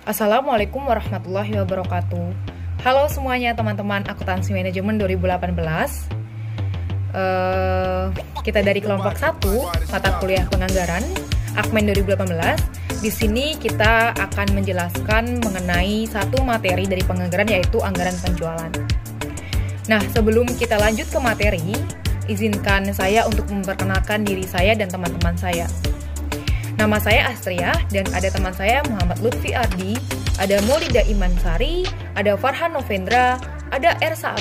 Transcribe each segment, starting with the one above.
Assalamualaikum warahmatullahi wabarakatuh. Halo semuanya teman-teman akuntansi manajemen 2018. Kita dari kelompok 1 mata kuliah penganggaran Akmen 2018. Di sini kita akan menjelaskan mengenai satu materi dari penganggaran, yaitu anggaran penjualan. Nah, sebelum kita lanjut ke materi, izinkan saya untuk memperkenalkan diri saya dan teman-teman saya. Nama saya Astria dan ada teman saya Muhammad Lutfi Ardi, ada Maulida Imansari, ada Farhan Novendra, ada Ersa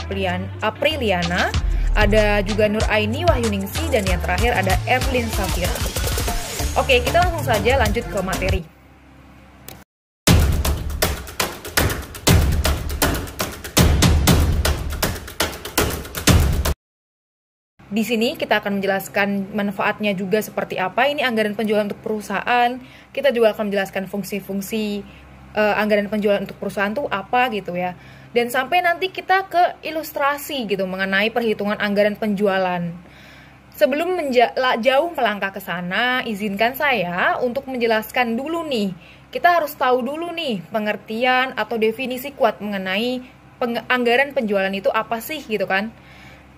Apriliana, ada juga Nur Aini Wahyuningsi, dan yang terakhir ada Erlin Safira. Oke, kita langsung saja lanjut ke materi. Di sini kita akan menjelaskan manfaatnya juga seperti apa. Ini anggaran penjualan untuk perusahaan. Kita juga akan menjelaskan fungsi-fungsi anggaran penjualan untuk perusahaan itu apa gitu ya. Dan sampai nanti kita ke ilustrasi gitu mengenai perhitungan anggaran penjualan. Sebelum jauh melangkah ke sana, izinkan saya untuk menjelaskan dulu nih. Kita harus tahu dulu nih pengertian atau definisi kuat mengenai anggaran penjualan itu apa sih gitu kan.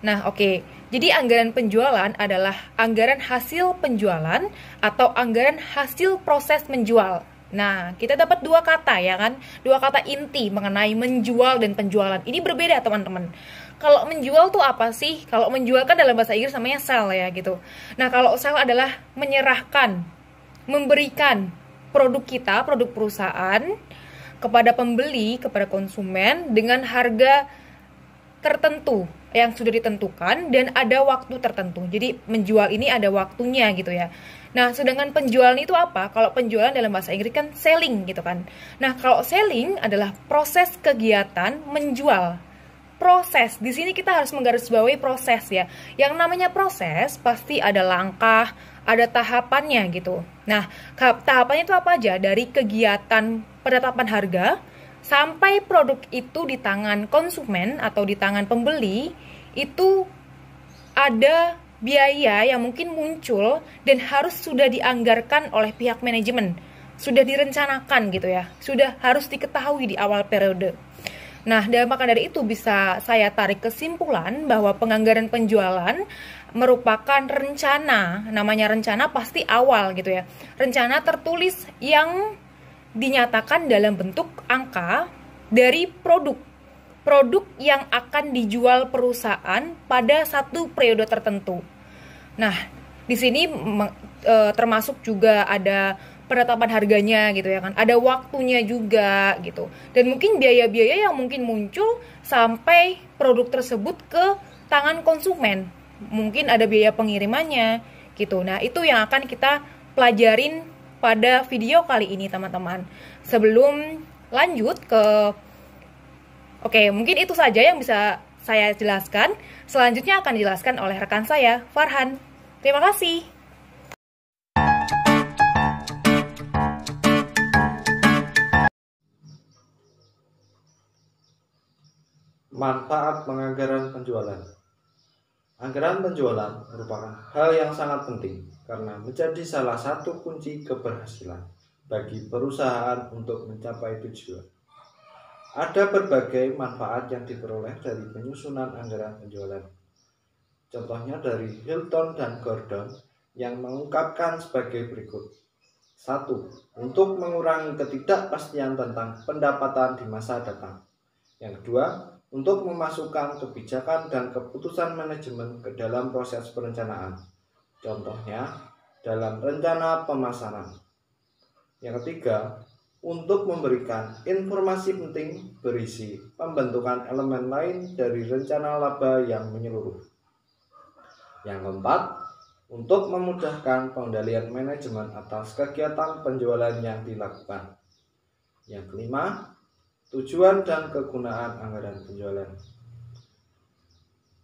Nah, oke. Jadi anggaran penjualan adalah anggaran hasil penjualan atau anggaran hasil proses menjual. Nah, kita dapat dua kata ya kan? Dua kata inti mengenai menjual dan penjualan. Ini berbeda teman-teman. Kalau menjual tuh apa sih? Kalau menjual kan dalam bahasa Inggris namanya sell ya gitu. Nah, kalau sell adalah menyerahkan, memberikan produk kita, produk perusahaan kepada pembeli, kepada konsumen dengan harga tertentu yang sudah ditentukan dan ada waktu tertentu. Jadi menjual ini ada waktunya gitu ya. Nah, sedangkan penjualan itu apa? Kalau penjualan dalam bahasa Inggris kan selling gitu kan. Nah, kalau selling adalah proses kegiatan menjual. Proses. Di sini kita harus menggarisbawahi proses ya. Yang namanya proses pasti ada langkah, ada tahapannya gitu. Nah, tahapannya itu apa aja? Dari kegiatan penetapan harga sampai produk itu di tangan konsumen atau di tangan pembeli, itu ada biaya yang mungkin muncul dan harus sudah dianggarkan oleh pihak manajemen, sudah direncanakan gitu ya, sudah harus diketahui di awal periode. Nah, maka dari itu bisa saya tarik kesimpulan bahwa penganggaran penjualan merupakan rencana. Namanya rencana pasti awal gitu ya, rencana tertulis yang dinyatakan dalam bentuk angka dari produk yang akan dijual perusahaan pada satu periode tertentu. Nah, di sini termasuk juga ada penetapan harganya gitu ya kan, ada waktunya juga gitu, dan mungkin biaya-biaya yang mungkin muncul sampai produk tersebut ke tangan konsumen, mungkin ada biaya pengirimannya gitu. Nah, itu yang akan kita pelajarin pada video kali ini teman-teman. Sebelum lanjut ke mungkin itu saja yang bisa saya jelaskan. Selanjutnya akan dijelaskan oleh rekan saya, Farhan. Terima kasih. Manfaat penganggaran penjualan. Anggaran penjualan merupakan hal yang sangat penting karena menjadi salah satu kunci keberhasilan bagi perusahaan untuk mencapai tujuan. Ada berbagai manfaat yang diperoleh dari penyusunan anggaran penjualan. Contohnya dari Hilton dan Gordon yang mengungkapkan sebagai berikut. 1. Untuk mengurangi ketidakpastian tentang pendapatan di masa datang. Yang kedua, untuk memasukkan kebijakan dan keputusan manajemen ke dalam proses perencanaan. Contohnya, dalam rencana pemasaran. Yang ketiga, untuk memberikan informasi penting berisi pembentukan elemen lain dari rencana laba yang menyeluruh. Yang keempat, untuk memudahkan pengendalian manajemen atas kegiatan penjualan yang dilakukan. Yang kelima, tujuan dan kegunaan anggaran penjualan.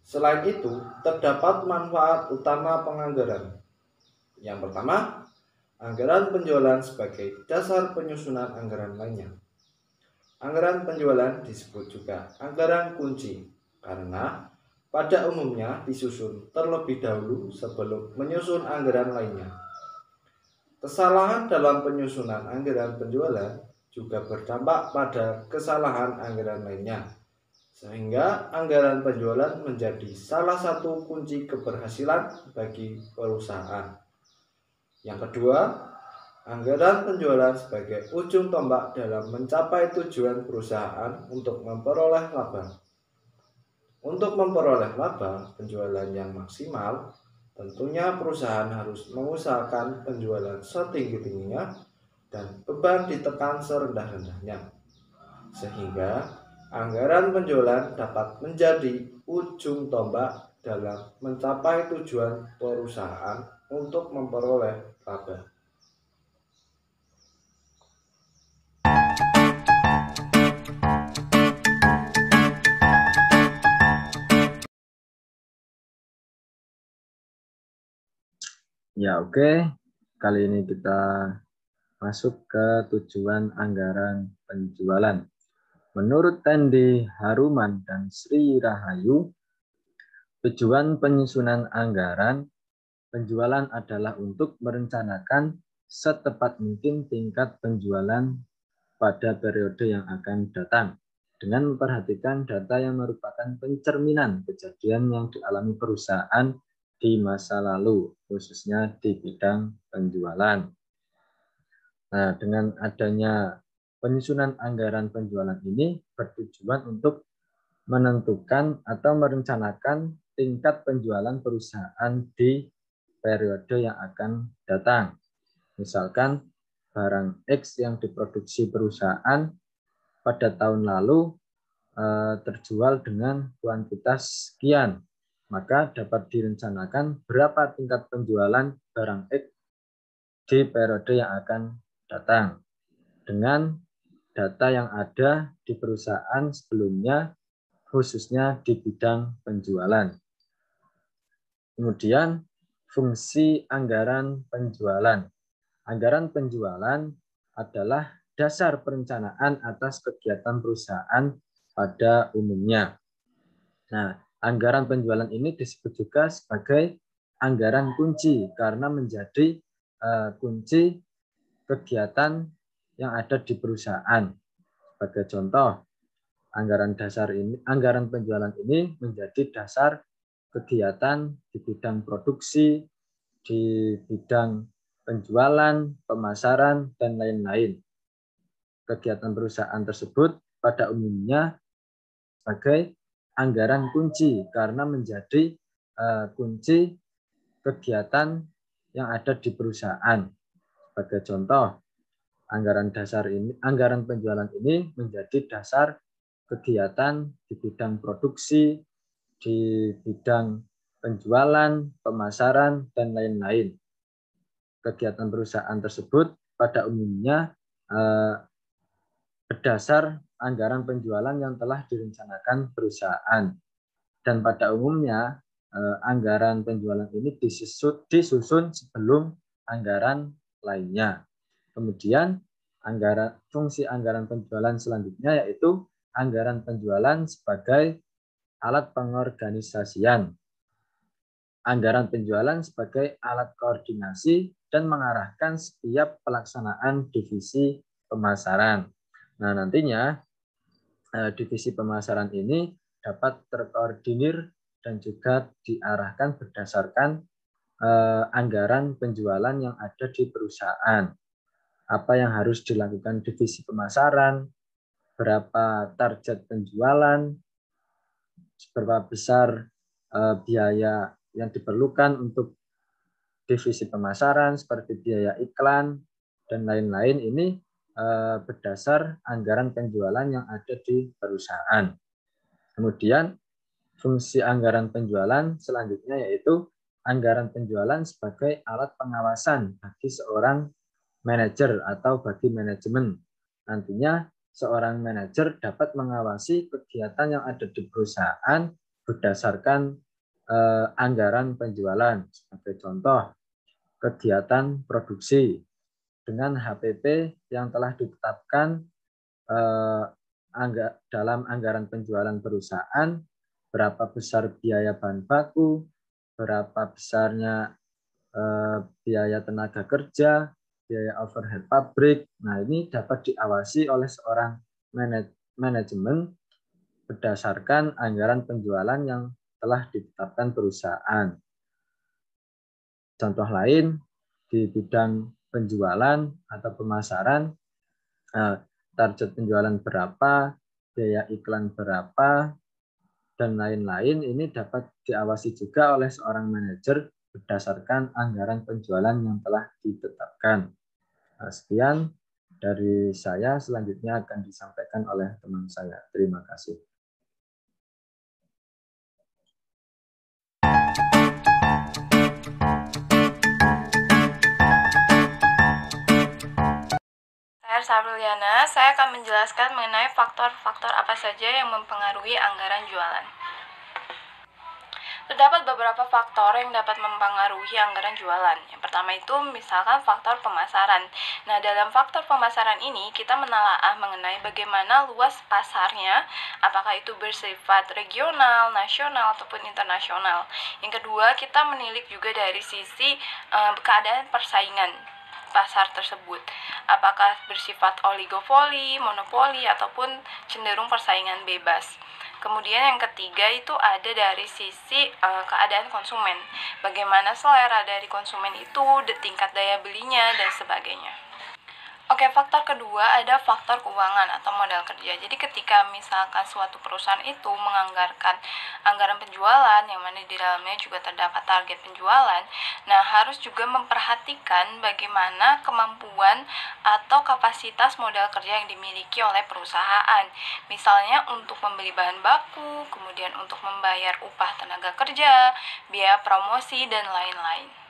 Selain itu, terdapat manfaat utama penganggaran. Yang pertama, anggaran penjualan sebagai dasar penyusunan anggaran lainnya. Anggaran penjualan disebut juga anggaran kunci karena pada umumnya disusun terlebih dahulu sebelum menyusun anggaran lainnya. Kesalahan dalam penyusunan anggaran penjualan juga berdampak pada kesalahan anggaran lainnya, sehingga anggaran penjualan menjadi salah satu kunci keberhasilan bagi perusahaan. Yang kedua, anggaran penjualan sebagai ujung tombak dalam mencapai tujuan perusahaan untuk memperoleh laba. Untuk memperoleh laba penjualan yang maksimal, tentunya perusahaan harus mengusahakan penjualan setinggi-tingginya dan beban ditekan serendah-rendahnya, sehingga anggaran penjualan dapat menjadi ujung tombak dalam mencapai tujuan perusahaan untuk memperoleh laba. Ya, oke. Kali ini kita masuk ke tujuan anggaran penjualan. Menurut Tendi Haruman dan Sri Rahayu, tujuan penyusunan anggaran penjualan adalah untuk merencanakan setepat mungkin tingkat penjualan pada periode yang akan datang, dengan memperhatikan data yang merupakan pencerminan kejadian yang dialami perusahaan di masa lalu, khususnya di bidang penjualan. Nah, dengan adanya penyusunan anggaran penjualan ini bertujuan untuk menentukan atau merencanakan tingkat penjualan perusahaan di periode yang akan datang. Misalkan barang X yang diproduksi perusahaan pada tahun lalu terjual dengan kuantitas sekian, maka dapat direncanakan berapa tingkat penjualan barang X di periode yang akan datang dengan data yang ada di perusahaan sebelumnya, khususnya di bidang penjualan. Kemudian fungsi anggaran penjualan. Anggaran penjualan adalah dasar perencanaan atas kegiatan perusahaan pada umumnya. Nah, anggaran penjualan ini disebut juga sebagai anggaran kunci karena menjadi kunci kegiatan yang ada di perusahaan. Sebagai contoh, anggaran penjualan ini menjadi dasar kegiatan di bidang produksi, di bidang penjualan, pemasaran, dan lain-lain. Kegiatan perusahaan tersebut pada umumnya sebagai anggaran kunci karena menjadi kunci kegiatan yang ada di perusahaan. Sebagai contoh, anggaran penjualan ini menjadi dasar kegiatan di bidang produksi, di bidang penjualan, pemasaran, dan lain-lain. Kegiatan perusahaan tersebut pada umumnya berdasar anggaran penjualan yang telah direncanakan perusahaan. Dan pada umumnya anggaran penjualan ini disusun sebelum anggaran lainnya. Kemudian fungsi anggaran penjualan selanjutnya yaitu anggaran penjualan sebagai alat pengorganisasian. Anggaran penjualan sebagai alat koordinasi dan mengarahkan setiap pelaksanaan divisi pemasaran. Nah, nantinya divisi pemasaran ini dapat terkoordinir dan juga diarahkan berdasarkan anggaran penjualan yang ada di perusahaan. Apa yang harus dilakukan divisi pemasaran, berapa target penjualan, seberapa besar biaya yang diperlukan untuk divisi pemasaran seperti biaya iklan dan lain-lain ini berdasar anggaran penjualan yang ada di perusahaan. Kemudian fungsi anggaran penjualan selanjutnya yaitu anggaran penjualan sebagai alat pengawasan bagi seorang manajer atau bagi manajemen. Nantinya seorang manajer dapat mengawasi kegiatan yang ada di perusahaan berdasarkan anggaran penjualan. Sebagai contoh, kegiatan produksi dengan HPP yang telah ditetapkan dalam anggaran penjualan perusahaan, berapa besar biaya bahan baku, berapa besarnya biaya tenaga kerja, biaya overhead pabrik. Nah, ini dapat diawasi oleh seorang manajemen berdasarkan anggaran penjualan yang telah ditetapkan perusahaan. Contoh lain, di bidang penjualan atau pemasaran, target penjualan berapa, biaya iklan berapa, dan lain-lain ini dapat diawasi juga oleh seorang manajer berdasarkan anggaran penjualan yang telah ditetapkan. Sekian dari saya, selanjutnya akan disampaikan oleh teman saya. Terima kasih. Saya Sarliana, saya akan menjelaskan mengenai faktor-faktor apa saja yang mempengaruhi anggaran jualan. Terdapat beberapa faktor yang dapat mempengaruhi anggaran jualan. Yang pertama itu misalkan faktor pemasaran. Nah, dalam faktor pemasaran ini kita menelaah mengenai bagaimana luas pasarnya, apakah itu bersifat regional, nasional, ataupun internasional. Yang kedua, kita menilik juga dari sisi keadaan persaingan pasar tersebut, apakah bersifat oligopoli, monopoli, ataupun cenderung persaingan bebas. Kemudian yang ketiga itu ada dari sisi keadaan konsumen, bagaimana selera dari konsumen itu, tingkat daya belinya, dan sebagainya. Oke, faktor kedua ada faktor keuangan atau modal kerja. Jadi ketika misalkan suatu perusahaan itu menganggarkan anggaran penjualan yang mana di dalamnya juga terdapat target penjualan, nah harus juga memperhatikan bagaimana kemampuan atau kapasitas modal kerja yang dimiliki oleh perusahaan. Misalnya untuk membeli bahan baku, kemudian untuk membayar upah tenaga kerja, biaya promosi, dan lain-lain.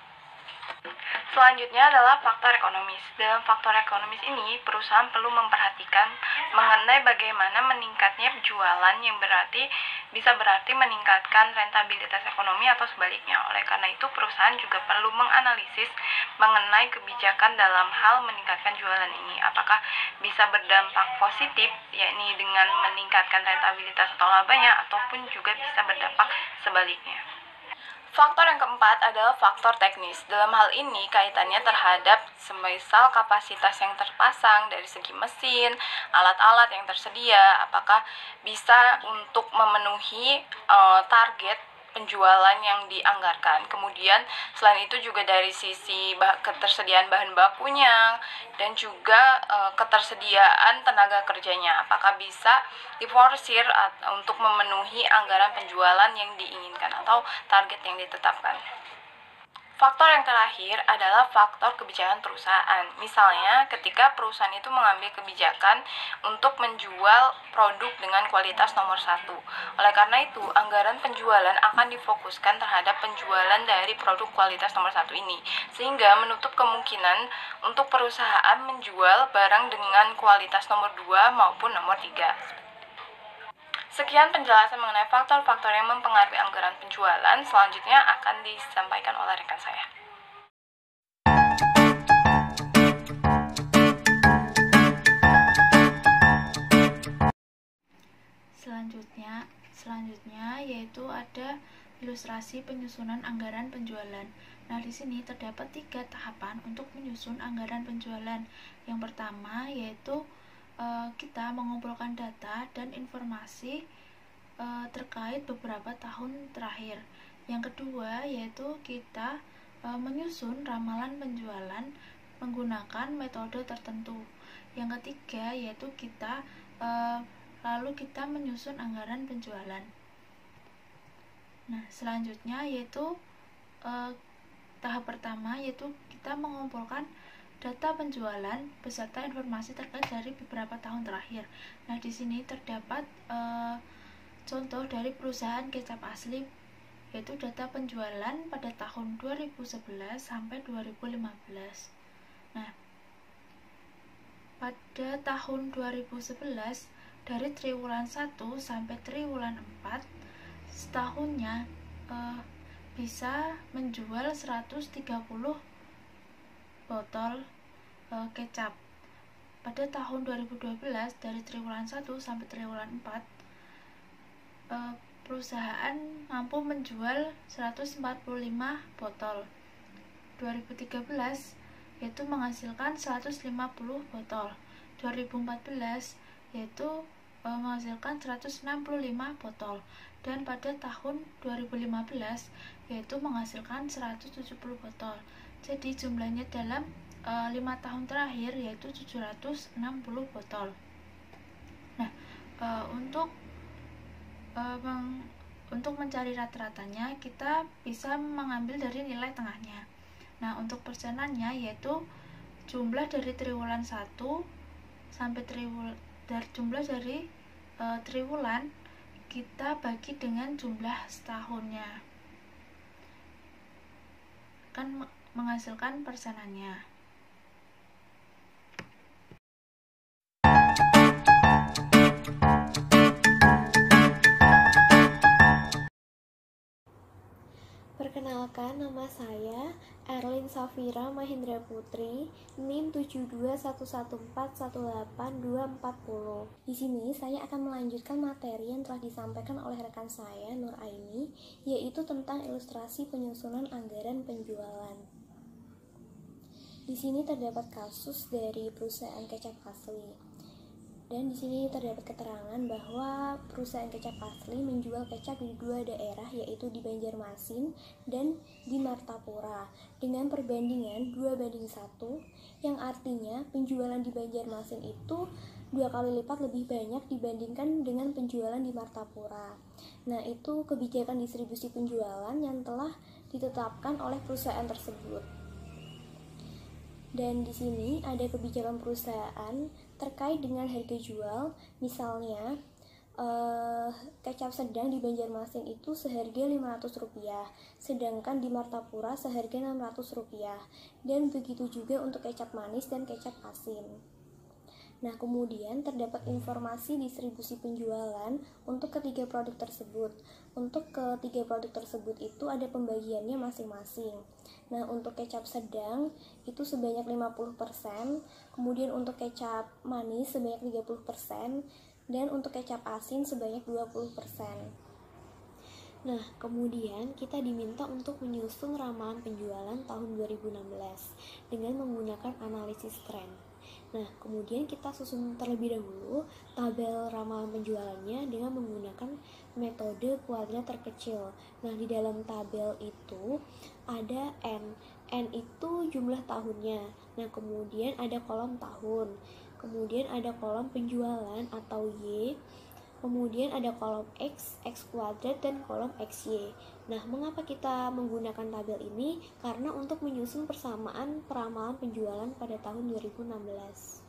Selanjutnya adalah faktor ekonomis. Dalam faktor ekonomis ini, perusahaan perlu memperhatikan mengenai bagaimana meningkatnya penjualan yang bisa berarti meningkatkan rentabilitas ekonomi atau sebaliknya. Oleh karena itu, perusahaan juga perlu menganalisis mengenai kebijakan dalam hal meningkatkan jualan ini. Apakah bisa berdampak positif, yakni dengan meningkatkan rentabilitas atau labanya, ataupun juga bisa berdampak sebaliknya. Faktor yang keempat adalah faktor teknis. Dalam hal ini kaitannya terhadap semisal kapasitas yang terpasang dari segi mesin, alat-alat yang tersedia, apakah bisa untuk memenuhi target penjualan yang dianggarkan. Kemudian selain itu juga dari sisi ketersediaan bahan bakunya dan juga ketersediaan tenaga kerjanya, apakah bisa diforsir untuk memenuhi anggaran penjualan yang diinginkan atau target yang ditetapkan. Faktor yang terakhir adalah faktor kebijakan perusahaan. Misalnya, ketika perusahaan itu mengambil kebijakan untuk menjual produk dengan kualitas nomor 1. Oleh karena itu, anggaran penjualan akan difokuskan terhadap penjualan dari produk kualitas nomor 1 ini, sehingga menutup kemungkinan untuk perusahaan menjual barang dengan kualitas nomor 2 maupun nomor 3. Sekian penjelasan mengenai faktor-faktor yang mempengaruhi anggaran penjualan. Selanjutnya akan disampaikan oleh rekan saya. Selanjutnya yaitu ada ilustrasi penyusunan anggaran penjualan. Nah, di sini terdapat 3 tahapan untuk menyusun anggaran penjualan. Yang pertama yaitu kita mengumpulkan data dan informasi terkait beberapa tahun terakhir. Yang kedua yaitu kita menyusun ramalan penjualan menggunakan metode tertentu. Yang ketiga yaitu kita lalu kita menyusun anggaran penjualan. Nah, selanjutnya yaitu tahap pertama yaitu kita mengumpulkan data penjualan beserta informasi terkait dari beberapa tahun terakhir. Nah, di sini terdapat contoh dari perusahaan kecap asli, yaitu data penjualan pada tahun 2011 sampai 2015. Nah, pada tahun 2011 dari triwulan 1 sampai triwulan 4 setahunnya bisa menjual 130 botol kecap. Pada tahun 2012 dari triwulan 1 sampai triwulan 4 perusahaan mampu menjual 145 botol. 2013 yaitu menghasilkan 150 botol. 2014 yaitu menghasilkan 165 botol, dan pada tahun 2015 yaitu menghasilkan 170 botol. Jadi jumlahnya dalam 5 tahun terakhir yaitu 760 botol. Nah, untuk mencari rata-ratanya kita bisa mengambil dari nilai tengahnya. Nah, untuk persenannya yaitu jumlah dari triwulan 1 sampai jumlah dari triwulan kita bagi dengan jumlah setahunnya, kan menghasilkan persenannya. Perkenalkan, nama saya Erlin Safira Mahendra Putri, NIM 721141824. Di sini saya akan melanjutkan materi yang telah disampaikan oleh rekan saya Nur Aini, yaitu tentang ilustrasi penyusunan anggaran penjualan. Di sini terdapat kasus dari perusahaan kecap asli. Dan di sini terdapat keterangan bahwa perusahaan kecap asli menjual kecap di 2 daerah, yaitu di Banjarmasin dan di Martapura, dengan perbandingan 2:1, yang artinya penjualan di Banjarmasin itu 2 kali lipat lebih banyak dibandingkan dengan penjualan di Martapura. Nah, itu kebijakan distribusi penjualan yang telah ditetapkan oleh perusahaan tersebut. Dan di sini ada kebijakan perusahaan terkait dengan harga jual. Misalnya kecap sedang di Banjarmasin itu seharga Rp500, sedangkan di Martapura seharga Rp600, dan begitu juga untuk kecap manis dan kecap asin. Nah, kemudian terdapat informasi distribusi penjualan untuk ketiga produk tersebut. Untuk ketiga produk tersebut itu ada pembagiannya masing-masing. Nah, untuk kecap sedang itu sebanyak 50%, kemudian untuk kecap manis sebanyak 30%, dan untuk kecap asin sebanyak 20%. Nah, kemudian kita diminta untuk menyusun ramalan penjualan tahun 2016 dengan menggunakan analisis tren. Nah, kemudian kita susun terlebih dahulu tabel ramalan penjualannya dengan menggunakan metode kuadrat terkecil. Nah, di dalam tabel itu ada N. N itu jumlah tahunnya. Nah, kemudian ada kolom tahun. Kemudian ada kolom penjualan atau Y. Kemudian ada kolom X, X kuadrat, dan kolom XY. Nah, mengapa kita menggunakan tabel ini? Karena untuk menyusun persamaan peramalan penjualan pada tahun 2016.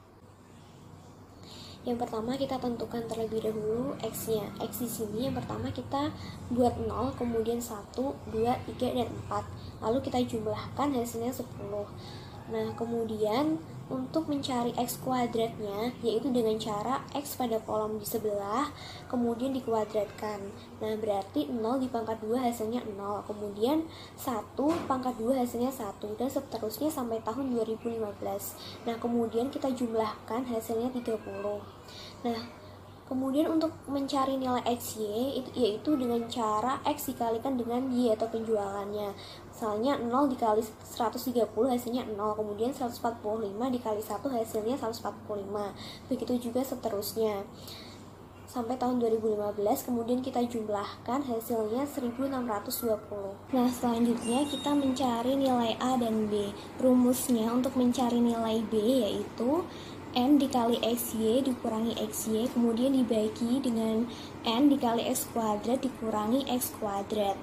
Yang pertama kita tentukan terlebih dahulu X-nya. X di sini yang pertama kita buat 0, kemudian 1, 2, 3, dan 4. Lalu kita jumlahkan hasilnya 10. Nah, kemudian untuk mencari X kuadratnya, yaitu dengan cara X pada kolom di sebelah, kemudian dikuadratkan. Nah, berarti 0 dipangkat 2 hasilnya 0, kemudian 1 pangkat 2 hasilnya 1, dan seterusnya sampai tahun 2015. Nah, kemudian kita jumlahkan hasilnya 30. Nah, kemudian untuk mencari nilai XY, yaitu dengan cara X dikalikan dengan Y atau penjualannya. Misalnya 0 dikali 130 hasilnya 0, kemudian 145 dikali 1 hasilnya 145. Begitu juga seterusnya. Sampai tahun 2015, kemudian kita jumlahkan hasilnya 1620. Nah, selanjutnya kita mencari nilai A dan B. Rumusnya untuk mencari nilai B yaitu N dikali XY dikurangi XY, kemudian dibagi dengan N dikali X kuadrat dikurangi X kuadrat,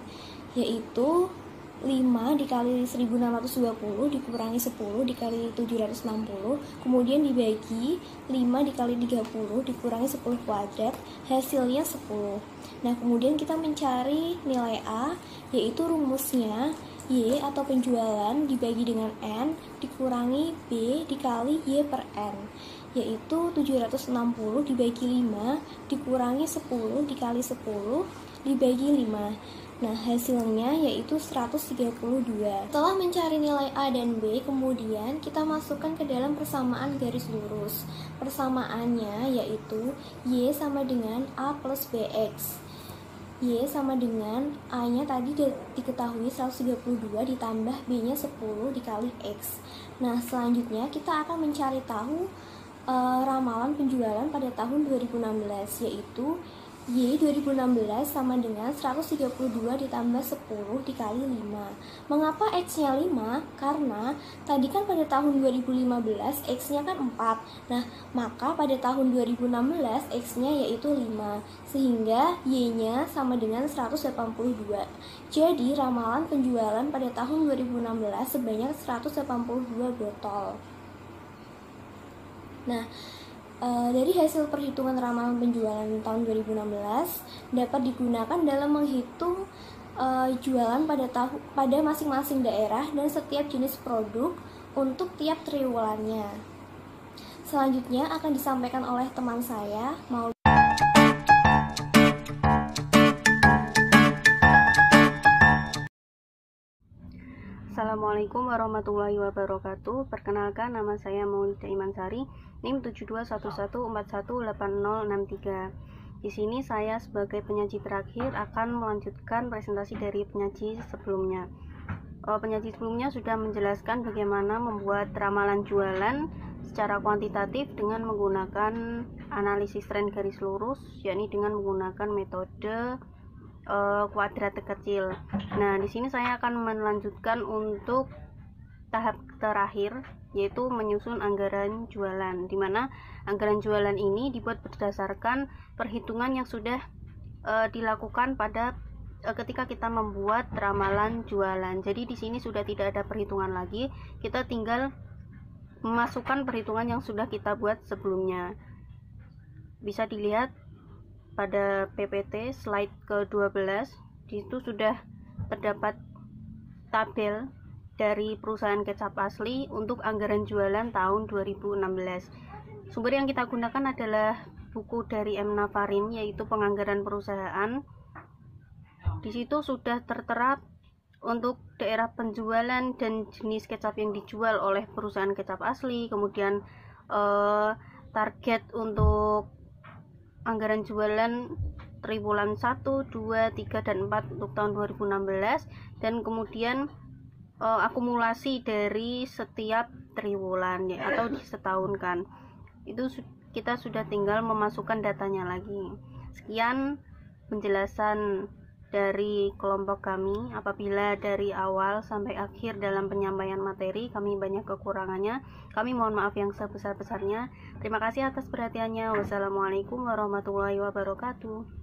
yaitu 5 dikali 1620 dikurangi 10 dikali 760, kemudian dibagi 5 dikali 30 dikurangi 10 kuadrat, hasilnya 10. Nah, kemudian kita mencari nilai A, yaitu rumusnya Y atau penjualan dibagi dengan N dikurangi B dikali Y per N, yaitu 760 dibagi 5 dikurangi 10 dikali 10 dibagi 5. Nah, hasilnya yaitu 132. Setelah mencari nilai A dan B, kemudian kita masukkan ke dalam persamaan garis lurus. Persamaannya yaitu Y sama dengan A plus BX. Y sama dengan A-nya tadi diketahui 132 ditambah B-nya 10 dikali X. Nah, selanjutnya kita akan mencari tahu ramalan penjualan pada tahun 2016, yaitu Y 2016 sama dengan 132 ditambah 10 dikali 5. Mengapa X-nya 5? Karena tadi kan pada tahun 2015 X-nya kan 4. Nah, maka pada tahun 2016 X-nya yaitu 5. Sehingga Y-nya sama dengan 182. Jadi, ramalan penjualan pada tahun 2016 sebanyak 182 botol. Nah, dari hasil perhitungan ramalan penjualan tahun 2016 dapat digunakan dalam menghitung jualan pada masing-masing daerah dan setiap jenis produk untuk tiap triwulannya. Selanjutnya akan disampaikan oleh teman saya, Assalamualaikum warahmatullahi wabarakatuh. Perkenalkan, nama saya Maulida Imansari, NIM 7211418063. Di sini saya sebagai penyaji terakhir akan melanjutkan presentasi dari penyaji sebelumnya. Penyaji sebelumnya sudah menjelaskan bagaimana membuat ramalan jualan secara kuantitatif dengan menggunakan analisis tren garis lurus, yakni dengan menggunakan metode kuadrat kecil. Nah, di sini saya akan melanjutkan untuk tahap terakhir, yaitu menyusun anggaran jualan, di mana anggaran jualan ini dibuat berdasarkan perhitungan yang sudah dilakukan pada ketika kita membuat ramalan jualan. Jadi di sini sudah tidak ada perhitungan lagi, kita tinggal memasukkan perhitungan yang sudah kita buat sebelumnya. Bisa dilihat pada PPT slide ke-12, di situ sudah terdapat tabel dari perusahaan kecap asli untuk anggaran jualan tahun 2016. Sumber yang kita gunakan adalah buku dari M. Navarin, yaitu Penganggaran Perusahaan. Di situ sudah tertera untuk daerah penjualan dan jenis kecap yang dijual oleh perusahaan kecap asli, kemudian target untuk anggaran jualan triwulan 1, 2, 3, dan 4 untuk tahun 2016, dan kemudian akumulasi dari setiap triwulan ya, atau disetahunkan. Itu kita sudah tinggal memasukkan datanya lagi. Sekian penjelasan dari kelompok kami. Apabila dari awal sampai akhir dalam penyampaian materi kami banyak kekurangannya, kami mohon maaf yang sebesar-besarnya. Terima kasih atas perhatiannya. Wassalamualaikum warahmatullahi wabarakatuh.